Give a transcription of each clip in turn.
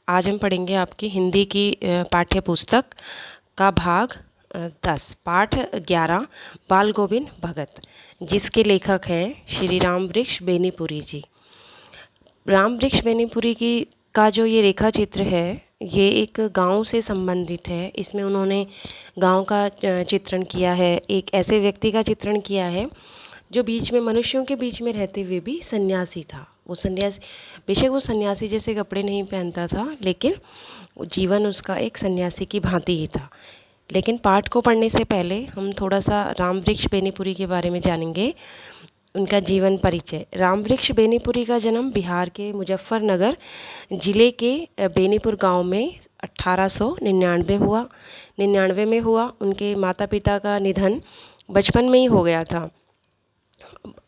आज हम पढ़ेंगे आपकी हिंदी की पाठ्य पुस्तक का भाग 10 पाठ 11 बाल गोविंद भगत, जिसके लेखक हैं श्री राम वृक्ष बेनीपुरी जी। राम वृक्ष बेनीपुरी की का जो ये रेखा चित्र है, ये एक गांव से संबंधित है। इसमें उन्होंने गांव का चित्रण किया है, एक ऐसे व्यक्ति का चित्रण किया है जो बीच में मनुष्यों के बीच में रहते हुए भी सन्यासी था। वो सन्यासी, बेशक वो सन्यासी जैसे कपड़े नहीं पहनता था, लेकिन जीवन उसका एक सन्यासी की भांति ही था। लेकिन पाठ को पढ़ने से पहले हम थोड़ा सा राम वृक्ष बेनीपुरी के बारे में जानेंगे, उनका जीवन परिचय। राम वृक्ष बेनीपुरी का जन्म बिहार के मुजफ्फरनगर जिले के बेनीपुर गांव में 1899 में हुआ। उनके माता पिता का निधन बचपन में ही हो गया था,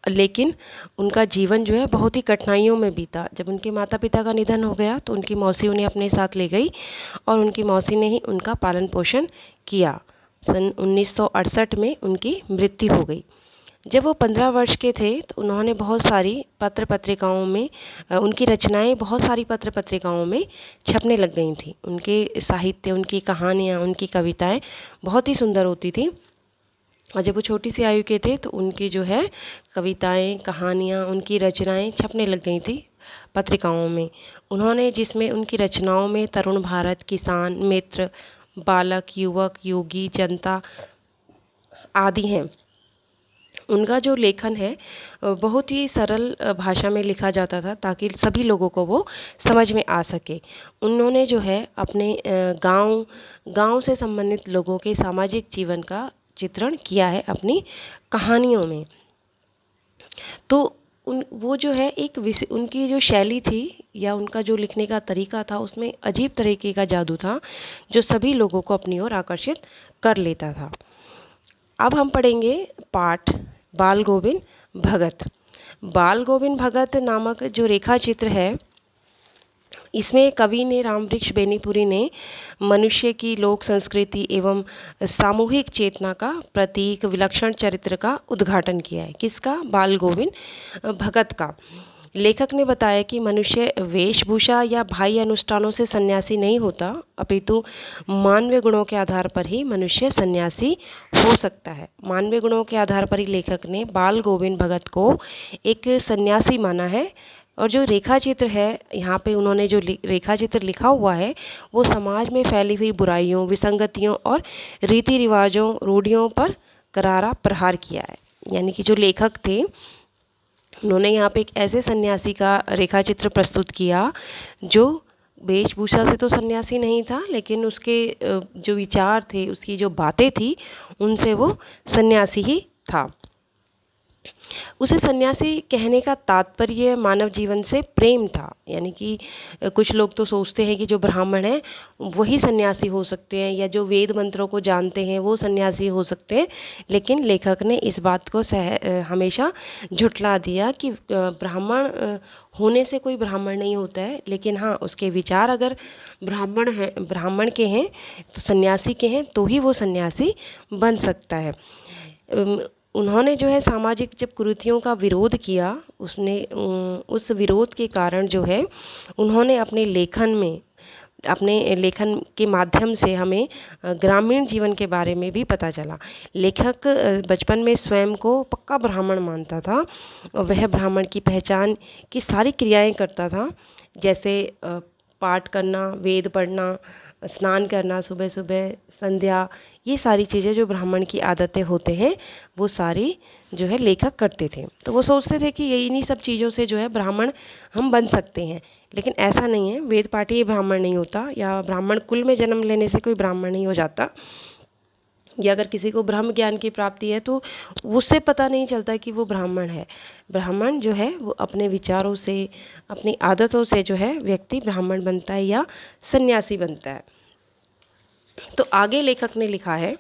लेकिन उनका जीवन जो है बहुत ही कठिनाइयों में बीता। जब उनके माता पिता का निधन हो गया तो उनकी मौसी उन्हें अपने साथ ले गई और उनकी मौसी ने ही उनका पालन पोषण किया। सन 1968 में उनकी मृत्यु हो गई। जब वो 15 वर्ष के थे तो उन्होंने बहुत सारी पत्र पत्रिकाओं में उनकी रचनाएं बहुत सारी पत्र पत्रिकाओं में छपने लग गई थी। उनके साहित्य, उनकी कहानियाँ, उनकी कविताएं बहुत ही सुंदर होती थी। और जब वो छोटी सी आयु के थे तो उनकी जो है कविताएं, कहानियाँ, उनकी रचनाएं छपने लग गई थी पत्रिकाओं में। उन्होंने जिसमें उनकी रचनाओं में तरुण भारत, किसान मित्र, बालक, युवक, योगी, जनता आदि हैं। उनका जो लेखन है बहुत ही सरल भाषा में लिखा जाता था ताकि सभी लोगों को वो समझ में आ सके। उन्होंने जो है अपने गांव से संबंधित लोगों के सामाजिक जीवन का चित्रण किया है अपनी कहानियों में। तो वो जो है उनकी जो शैली थी या उनका जो लिखने का तरीका था, उसमें अजीब तरीके का जादू था जो सभी लोगों को अपनी ओर आकर्षित कर लेता था। अब हम पढ़ेंगे पाठ बाल गोविंद भगत। बाल गोविंद भगत नामक जो रेखा चित्र है, इसमें कवि ने राम वृक्ष बेनीपुरी ने मनुष्य की लोक संस्कृति एवं सामूहिक चेतना का प्रतीक विलक्षण चरित्र का उद्घाटन किया है। किसका? बाल गोविंद भगत का। लेखक ने बताया कि मनुष्य वेशभूषा या बाह्य अनुष्ठानों से सन्यासी नहीं होता, अपितु मानवीय गुणों के आधार पर ही मनुष्य सन्यासी हो सकता है। मानवीय गुणों के आधार पर ही लेखक ने बाल गोविंद भगत को एक सन्यासी माना है। और जो रेखा चित्र है, यहाँ पे उन्होंने जो रेखा चित्र लिखा हुआ है, वो समाज में फैली हुई बुराइयों, विसंगतियों और रीति रिवाजों, रूढ़ियों पर करारा प्रहार किया है। यानी कि जो लेखक थे, उन्होंने यहाँ पे एक ऐसे सन्यासी का रेखा चित्र प्रस्तुत किया जो वेशभूषा से तो सन्यासी नहीं था, लेकिन उसके जो विचार थे, उसकी जो बातें थी, उनसे वो सन्यासी ही था। उसे सन्यासी कहने का तात्पर्य मानव जीवन से प्रेम था। यानी कि कुछ लोग तो सोचते हैं कि जो ब्राह्मण हैं वही सन्यासी हो सकते हैं, या जो वेद मंत्रों को जानते हैं वो सन्यासी हो सकते हैं, लेकिन लेखक ने इस बात को हमेशा झुठला दिया कि ब्राह्मण होने से कोई ब्राह्मण नहीं होता है। लेकिन हाँ, उसके विचार अगर ब्राह्मण के हैं तो सन्यासी के हैं, तो ही वो सन्यासी बन सकता है। उन्होंने जो है सामाजिक जब कुरीतियों का विरोध किया, उस विरोध के कारण जो है उन्होंने अपने लेखन के माध्यम से हमें ग्रामीण जीवन के बारे में भी पता चला। लेखक बचपन में स्वयं को पक्का ब्राह्मण मानता था और वह ब्राह्मण की पहचान की सारी क्रियाएं करता था, जैसे पाठ करना, वेद पढ़ना, स्नान करना सुबह सुबह, संध्या, ये सारी चीज़ें जो ब्राह्मण की आदतें होते हैं वो सारी जो है लेखक करते थे। तो वो सोचते थे कि ये इन्हीं सब चीज़ों से जो है ब्राह्मण हम बन सकते हैं, लेकिन ऐसा नहीं है। वेद पाठी ब्राह्मण नहीं होता, या ब्राह्मण कुल में जन्म लेने से कोई ब्राह्मण नहीं हो जाता, या अगर किसी को ब्रह्म ज्ञान की प्राप्ति है तो उससे पता नहीं चलता कि वो ब्राह्मण है। ब्राह्मण जो है वो अपने विचारों से, अपनी आदतों से जो है व्यक्ति ब्राह्मण बनता है या सन्यासी बनता है। तो आगे लेखक ने लिखा है,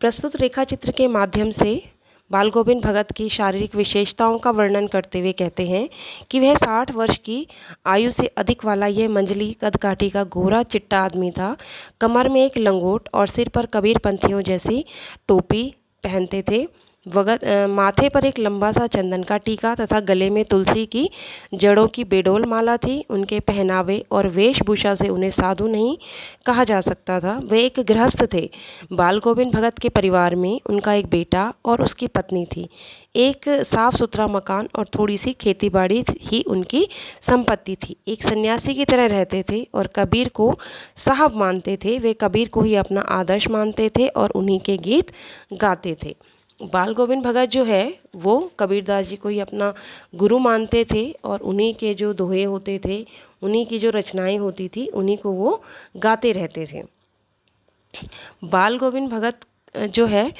प्रस्तुत रेखा चित्र के माध्यम से बाल गोविंद भगत की शारीरिक विशेषताओं का वर्णन करते हुए कहते हैं कि वह 60 वर्ष की आयु से अधिक वाला यह मंजली कदकाठी का गोरा चिट्टा आदमी था। कमर में एक लंगोट और सिर पर कबीर पंथियों जैसी टोपी पहनते थे। माथे पर एक लंबा सा चंदन का टीका तथा गले में तुलसी की जड़ों की बेडोल माला थी। उनके पहनावे और वेशभूषा से उन्हें साधु नहीं कहा जा सकता था। वे एक गृहस्थ थे। बाल गोविंद भगत के परिवार में उनका एक बेटा और उसकी पत्नी थी। एक साफ सुथरा मकान और थोड़ी सी खेती बाड़ी ही उनकी संपत्ति थी। एक सन्यासी की तरह रहते थे और कबीर को साहब मानते थे। वे कबीर को ही अपना आदर्श मानते थे और उन्हीं के गीत गाते थे। बाल गोविंद भगत जो है वो कबीरदास जी को ही अपना गुरु मानते थे और उन्हीं के जो दोहे होते थे, उन्हीं की जो रचनाएं होती थी, उन्हीं को वो गाते रहते थे। बाल गोविंद भगत जो है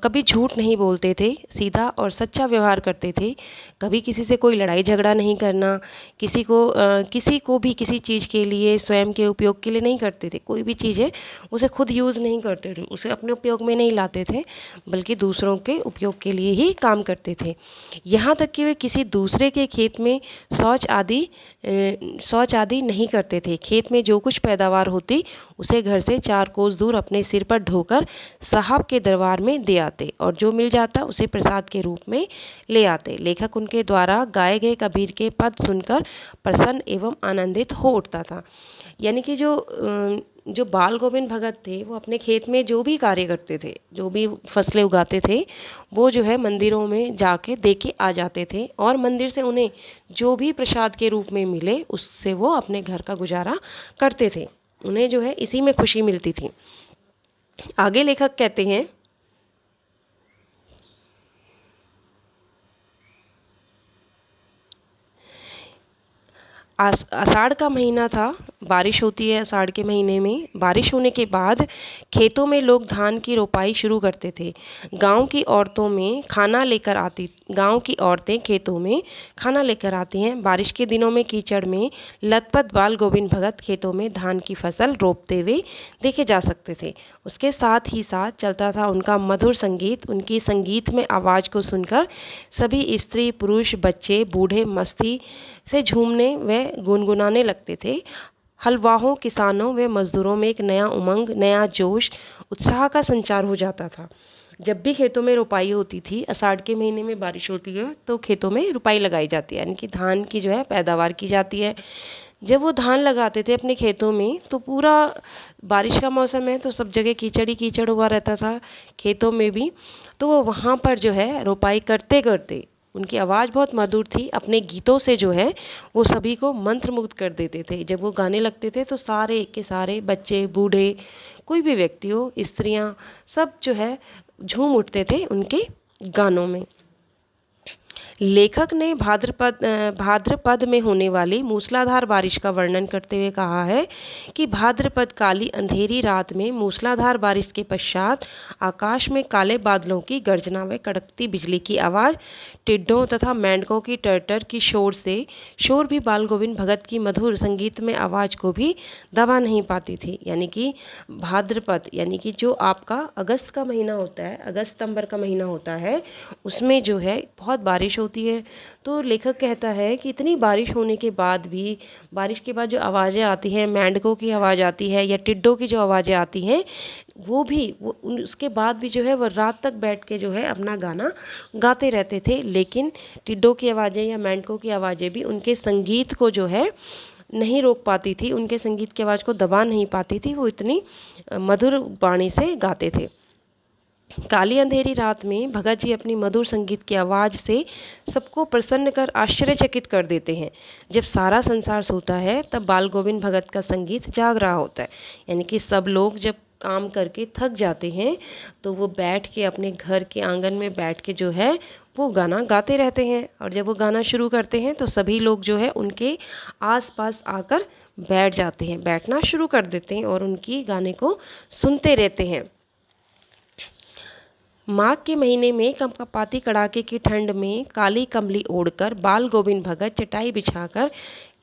कभी झूठ नहीं बोलते थे, सीधा और सच्चा व्यवहार करते थे। कभी किसी से कोई लड़ाई झगड़ा नहीं करना, किसी को भी किसी चीज़ के लिए स्वयं के उपयोग के लिए नहीं करते थे। कोई भी चीज़ है उसे खुद यूज़ नहीं करते थे, उसे अपने उपयोग में नहीं लाते थे, बल्कि दूसरों के उपयोग के लिए ही काम करते थे। यहाँ तक कि वे किसी दूसरे के खेत में शौच आदि नहीं करते थे। खेत में जो कुछ पैदावार होती उसे घर से 4 कोस दूर अपने सिर पर ढोकर साहब के दरबार में दे आते और जो मिल जाता उसे प्रसाद के रूप में ले आते। लेखक उनके द्वारा गाए गए कबीर के पद सुनकर प्रसन्न एवं आनंदित हो उठता था। यानी कि जो बाल गोविंद भगत थे वो अपने खेत में जो भी कार्य करते थे, जो भी फसलें उगाते थे, वो जो है मंदिरों में जाके दे के आ जाते थे और मंदिर से उन्हें जो भी प्रसाद के रूप में मिले उससे वो अपने घर का गुजारा करते थे। उन्हें जो है इसी में खुशी मिलती थी। आगे लेखक कहते हैं, आषाढ़ का महीना था। बारिश होती है आषाढ़ के महीने में। बारिश होने के बाद खेतों में लोग धान की रोपाई शुरू करते थे। गांव की औरतें खेतों में खाना लेकर आती हैं। बारिश के दिनों में कीचड़ में लथपथ बाल गोविंद भगत खेतों में धान की फसल रोपते हुए देखे जा सकते थे। उसके साथ ही साथ चलता था उनका मधुर संगीत। उनकी संगीत में आवाज़ को सुनकर सभी स्त्री पुरुष बच्चे बूढ़े मस्ती से झूमने व गुनगुनाने लगते थे। हलवाहों, किसानों व मजदूरों में एक नया उमंग, नया जोश, उत्साह का संचार हो जाता था। जब भी खेतों में रोपाई होती थी, आषाढ़ के महीने में बारिश होती है तो खेतों में रोपाई लगाई जाती है, यानी कि धान की जो है पैदावार की जाती है। जब वो धान लगाते थे अपने खेतों में तो पूरा बारिश का मौसम है तो सब जगह कीचड़ ही कीचड़ हुआ रहता था, खेतों में भी। तो वो वहाँ पर जो है रोपाई करते करते, उनकी आवाज़ बहुत मधुर थी, अपने गीतों से जो है वो सभी को मंत्रमुग्ध कर देते थे। जब वो गाने लगते थे तो सारे के सारे बच्चे बूढ़े, कोई भी व्यक्ति हो, स्त्रियां, सब जो है झूम उठते थे उनके गानों में। लेखक ने भाद्रपद में होने वाली मूसलाधार बारिश का वर्णन करते हुए कहा है कि भाद्रपद काली अंधेरी रात में मूसलाधार बारिश के पश्चात आकाश में काले बादलों की गर्जना व कड़कती बिजली की आवाज़, टिड्डों तथा मेंढकों की टर्टर की शोर भी बाल गोविंद भगत की मधुर संगीतमय आवाज़ को भी दबा नहीं पाती थी। यानी कि भाद्रपद, यानी कि जो आपका अगस्त का महीना होता है, अगस्त सितंबर का महीना होता है, उसमें जो है बहुत बारिश होती है। तो लेखक कहता है कि इतनी बारिश होने के बाद भी, बारिश के बाद जो आवाज़ें आती हैं, मेंढकों की आवाज़ आती है या टिड्डों की जो आवाज़ें आती हैं, उसके बाद भी जो है वो रात तक बैठ के जो है अपना गाना गाते रहते थे। लेकिन टिड्डों की आवाज़ें या मेंढकों की आवाज़ें भी उनके संगीत को जो है नहीं रोक पाती थी, उनके संगीत की आवाज़ को दबा नहीं पाती थी। वो इतनी मधुर वाणी से गाते थे। काली अंधेरी रात में भगत जी अपनी मधुर संगीत की आवाज़ से सबको प्रसन्न कर आश्चर्यचकित कर देते हैं। जब सारा संसार सोता है तब बाल गोविंद भगत का संगीत जाग रहा होता है। यानी कि सब लोग जब काम करके थक जाते हैं तो वो बैठ के अपने घर के आंगन में बैठ के जो है वो गाना गाते रहते हैं। और जब वो गाना शुरू करते हैं तो सभी लोग जो है उनके आसपास आकर बैठ जाते हैं, बैठना शुरू कर देते हैं और उनकी गाने को सुनते रहते हैं। माघ के महीने में कंपकपाती कड़ाके की ठंड में काली कमली ओढ़कर बाल गोविंद भगत चटाई बिछाकर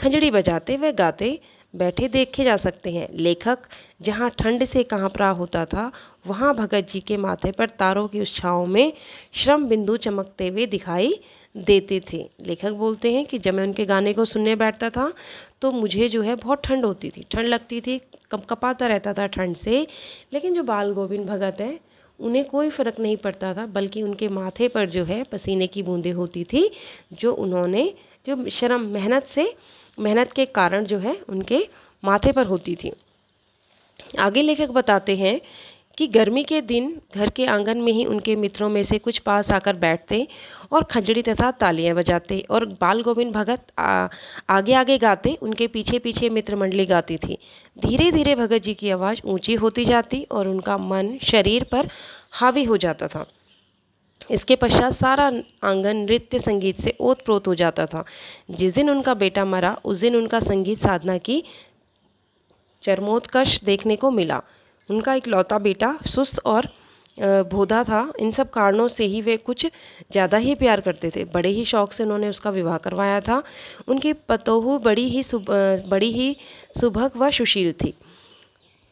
खंजड़ी बजाते व गाते बैठे देखे जा सकते हैं। लेखक जहाँ ठंड से काँप रहा होता था वहाँ भगत जी के माथे पर तारों की उस छाँव में श्रम बिंदु चमकते हुए दिखाई देते थे। लेखक बोलते हैं कि जब मैं उनके गाने को सुनने बैठता था तो मुझे जो है बहुत ठंड होती थी, ठंड लगती थी, कंपकपाता रहता था ठंड से। लेकिन जो बाल गोविंद भगत है उन्हें कोई फ़र्क नहीं पड़ता था, बल्कि उनके माथे पर जो है पसीने की बूंदें होती थी, जो उन्होंने जो श्रम मेहनत के कारण जो है उनके माथे पर होती थी। आगे लेखक बताते हैं कि गर्मी के दिन घर के आंगन में ही उनके मित्रों में से कुछ पास आकर बैठते और खंजड़ी तथा तालियां बजाते, और बाल गोविंद भगत आगे आगे गाते, उनके पीछे पीछे मित्र मंडली गाती थी। धीरे धीरे भगत जी की आवाज़ ऊंची होती जाती और उनका मन शरीर पर हावी हो जाता था। इसके पश्चात सारा आंगन नृत्य संगीत से ओत प्रोत हो जाता था। जिस दिन उनका बेटा मरा, उस दिन उनका संगीत साधना की चरमोत्कर्ष देखने को मिला। उनका इकलौता बेटा सुस्त और भोदा था। इन सब कारणों से ही वे कुछ ज़्यादा ही प्यार करते थे। बड़े ही शौक से उन्होंने उसका विवाह करवाया था। उनकी पतोहू बड़ी ही सुभग व सुशील थी।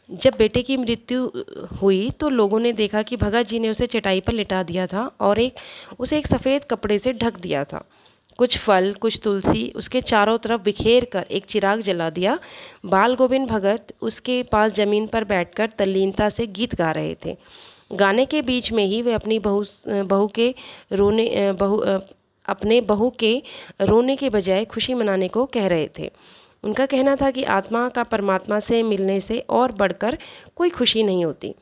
जब बेटे की मृत्यु हुई तो लोगों ने देखा कि भगत जी ने उसे चटाई पर लिटा दिया था और उसे एक सफ़ेद कपड़े से ढक दिया था। कुछ फल, कुछ तुलसी उसके चारों तरफ बिखेर कर एक चिराग जला दिया। बाल गोविंद भगत उसके पास ज़मीन पर बैठकर तल्लीनता से गीत गा रहे थे। गाने के बीच में ही वे अपनी अपने बहू के रोने के बजाय खुशी मनाने को कह रहे थे। उनका कहना था कि आत्मा का परमात्मा से मिलने से और बढ़कर कोई खुशी नहीं होती।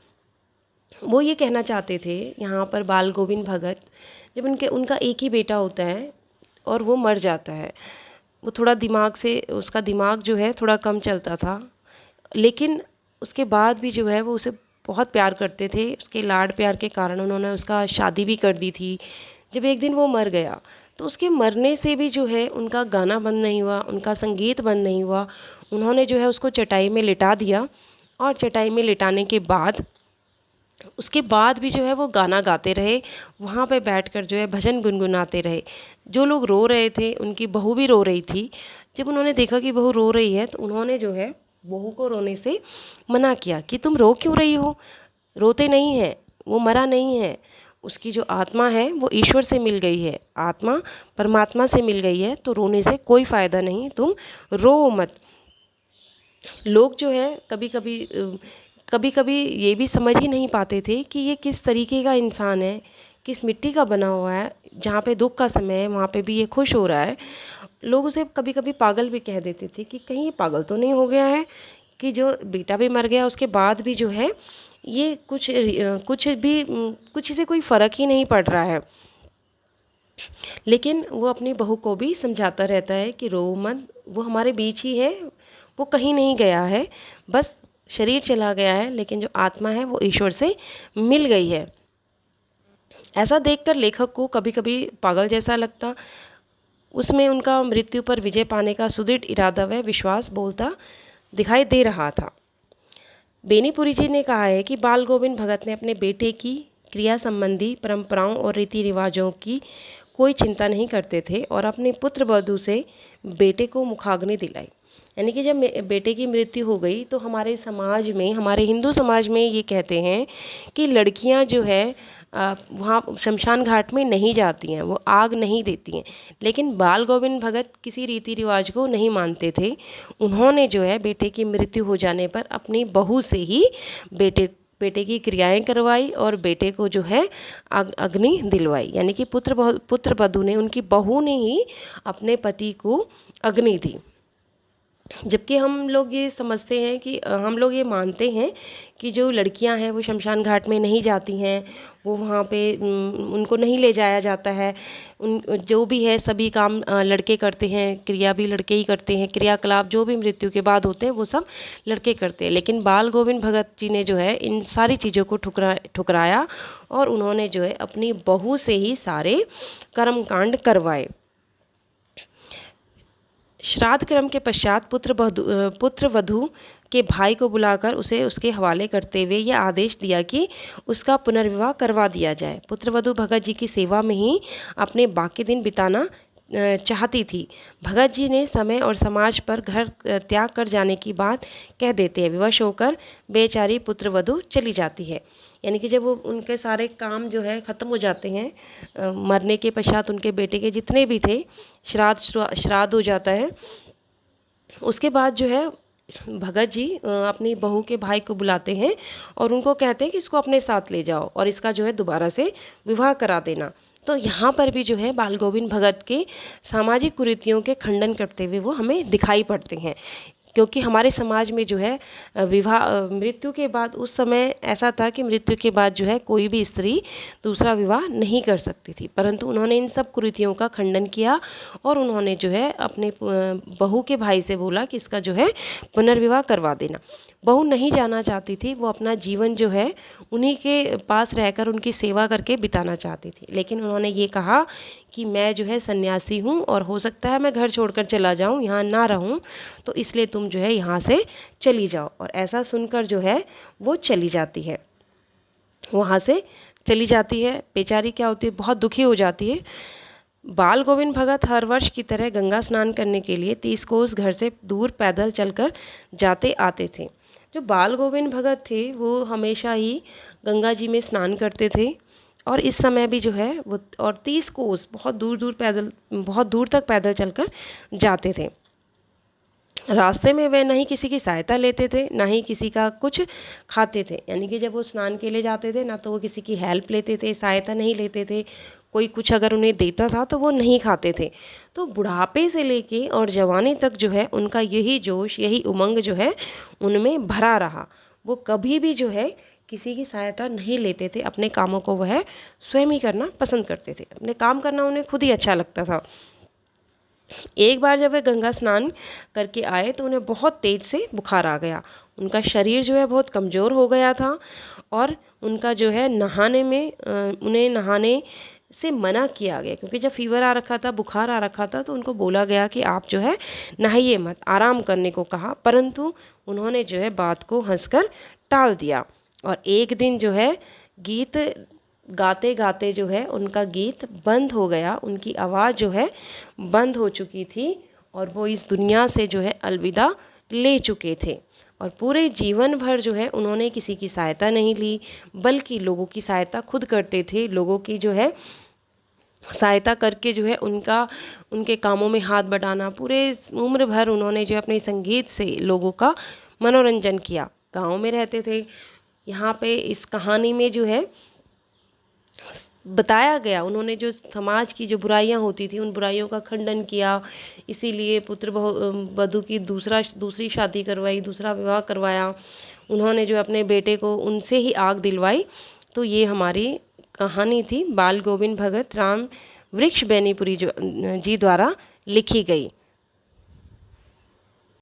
वो ये कहना चाहते थे यहाँ पर बाल गोविंद भगत, जब उनका एक ही बेटा होता है और वो मर जाता है, वो थोड़ा उसका दिमाग जो है थोड़ा कम चलता था, लेकिन उसके बाद भी जो है वो उसे बहुत प्यार करते थे। उसके लाड प्यार के कारण उन्होंने उसका शादी भी कर दी थी। जब एक दिन वो मर गया तो उसके मरने से भी जो है उनका गाना बंद नहीं हुआ, उनका संगीत बंद नहीं हुआ। उन्होंने जो है उसको चटाई में लिटा दिया और चटाई में लिटाने के बाद उसके बाद भी जो है वो गाना गाते रहे, वहाँ पे बैठकर जो है भजन गुनगुनाते रहे। जो लोग रो रहे थे, उनकी बहू भी रो रही थी। जब उन्होंने देखा कि बहू रो रही है तो उन्होंने जो है बहू को रोने से मना किया कि तुम रो क्यों रही हो, रोते नहीं है, वो मरा नहीं है। उसकी जो आत्मा है वो ईश्वर से मिल गई है, आत्मा परमात्मा से मिल गई है, तो रोने से कोई फ़ायदा नहीं, तुम रो मत। लोग जो है कभी कभी ये भी समझ ही नहीं पाते थे कि ये किस तरीके का इंसान है, किस मिट्टी का बना हुआ है। जहाँ पे दुख का समय है वहाँ पे भी ये खुश हो रहा है। लोग उसे कभी कभी पागल भी कह देते थे कि कहीं ये पागल तो नहीं हो गया है कि जो बेटा भी मर गया उसके बाद भी जो है ये कुछ इसे कोई फ़र्क ही नहीं पड़ रहा है। लेकिन वो अपनी बहू को भी समझाता रहता है कि रो मत, वो हमारे बीच ही है, वो कहीं नहीं गया है, बस शरीर चला गया है, लेकिन जो आत्मा है वो ईश्वर से मिल गई है। ऐसा देखकर लेखक को कभी कभी पागल जैसा लगता। उसमें उनका मृत्यु पर विजय पाने का सुदृढ़ इरादा व विश्वास बोलता दिखाई दे रहा था। बेनीपुरी जी ने कहा है कि बाल गोविंद भगत ने अपने बेटे की क्रिया संबंधी परंपराओं और रीति रिवाजों की कोई चिंता नहीं करते थे और अपने पुत्र वधू से बेटे को मुखाग्नि दिलाई। यानी कि जब बेटे की मृत्यु हो गई तो हमारे समाज में, हमारे हिंदू समाज में ये कहते हैं कि लड़कियां जो है वहाँ शमशान घाट में नहीं जाती हैं, वो आग नहीं देती हैं। लेकिन बाल गोविंद भगत किसी रीति रिवाज को नहीं मानते थे। उन्होंने जो है बेटे की मृत्यु हो जाने पर अपनी बहू से ही बेटे की क्रियाएं करवाई और बेटे को जो है अग्नि दिलवाई। यानी कि पुत्र वधू ने, उनकी बहू ने ही अपने पति को अग्नि दी। जबकि हम लोग ये समझते हैं कि हम लोग ये मानते हैं कि जो लड़कियां हैं वो शमशान घाट में नहीं जाती हैं, वो वहाँ पे उनको नहीं ले जाया जाता है। उन जो भी है सभी काम लड़के करते हैं, क्रिया भी लड़के ही करते हैं, क्रियाकलाप जो भी मृत्यु के बाद होते हैं वो सब लड़के करते हैं। लेकिन बाल गोविंद भगत जी ने जो है इन सारी चीज़ों को ठुकराया और उन्होंने जो है अपनी बहू से ही सारे कर्मकांड करवाए। श्राद्ध क्रम के पश्चात पुत्र वधू के भाई को बुलाकर उसे उसके हवाले करते हुए यह आदेश दिया कि उसका पुनर्विवाह करवा दिया जाए। पुत्र वधू भगत जी की सेवा में ही अपने बाकी दिन बिताना चाहती थी। भगत जी ने समय और समाज पर घर त्याग कर जाने की बात कह देते हैं। विवश होकर बेचारी पुत्र वधू चली जाती है। यानी कि जब वो उनके सारे काम जो है ख़त्म हो जाते हैं, मरने के पश्चात उनके बेटे के जितने भी थे श्राद्ध हो जाता है, उसके बाद जो है भगत जी अपनी बहू के भाई को बुलाते हैं और उनको कहते हैं कि इसको अपने साथ ले जाओ और इसका जो है दोबारा से विवाह करा देना। तो यहाँ पर भी जो है बाल गोविंद भगत के सामाजिक कुरीतियों के खंडन करते हुए वो हमें दिखाई पड़ते हैं। क्योंकि हमारे समाज में जो है मृत्यु के बाद उस समय ऐसा था कि मृत्यु के बाद जो है कोई भी स्त्री दूसरा विवाह नहीं कर सकती थी, परंतु उन्होंने इन सब कुरीतियों का खंडन किया और उन्होंने जो है अपने बहू के भाई से बोला कि इसका जो है पुनर्विवाह करवा देना। बहू नहीं जाना चाहती थी, वो अपना जीवन जो है उन्हीं के पास रहकर उनकी सेवा करके बिताना चाहती थी, लेकिन उन्होंने ये कहा कि मैं जो है सन्यासी हूँ और हो सकता है मैं घर छोड़कर चला जाऊँ, यहाँ ना रहूँ, तो इसलिए तुम जो है यहाँ से चली जाओ। और ऐसा सुनकर जो है वो चली जाती है, वहाँ से चली जाती है। बेचारी क्या होती है, बहुत दुखी हो जाती है। बाल गोविंद भगत हर वर्ष की तरह गंगा स्नान करने के लिए 30 कोस घर से दूर पैदल चलकर जाते आते थे। जो बाल गोविंद भगत थे वो हमेशा ही गंगा जी में स्नान करते थे और इस समय भी जो है वो और 30 कोस बहुत दूर तक पैदल चलकर जाते थे। रास्ते में वे नहीं किसी की सहायता लेते थे, ना ही किसी का कुछ खाते थे। यानी कि जब वो स्नान के लिए जाते थे ना तो वो किसी की हेल्प लेते थे, सहायता नहीं लेते थे। कोई कुछ अगर उन्हें देता था तो वो नहीं खाते थे। तो बुढ़ापे से लेके और जवानी तक जो है उनका यही जोश, यही उमंग जो है उनमें भरा रहा। वो कभी भी जो है किसी की सहायता नहीं लेते थे, अपने कामों को वह स्वयं ही करना पसंद करते थे। अपने काम करना उन्हें खुद ही अच्छा लगता था। एक बार जब वे गंगा स्नान करके आए तो उन्हें बहुत तेज से बुखार आ गया। उनका शरीर जो है बहुत कमज़ोर हो गया था और उनका जो है उन्हें नहाने से मना किया गया, क्योंकि जब फीवर आ रखा था, बुखार आ रखा था, तो उनको बोला गया कि आप जो है नहाइए मत, आराम करने को कहा। परंतु उन्होंने जो है बात को हंसकर टाल दिया और एक दिन जो है गीत गाते गाते जो है उनका गीत बंद हो गया। उनकी आवाज़ जो है बंद हो चुकी थी और वो इस दुनिया से जो है अलविदा ले चुके थे। और पूरे जीवन भर जो है उन्होंने किसी की सहायता नहीं ली, बल्कि लोगों की सहायता खुद करते थे। लोगों की जो है सहायता करके जो है उनके कामों में हाथ बटाना, पूरे उम्र भर उन्होंने जो अपने संगीत से लोगों का मनोरंजन किया। गाँव में रहते थे। यहाँ पे इस कहानी में जो है बताया गया, उन्होंने जो समाज की जो बुराइयां होती थी उन बुराइयों का खंडन किया। इसीलिए पुत्र वधू की दूसरी शादी करवाई, दूसरा विवाह करवाया। उन्होंने जो अपने बेटे को उनसे ही आग दिलवाई। तो ये हमारी कहानी थी बाल गोविंद भगत राम वृक्ष बेनीपुरी जी द्वारा लिखी गई।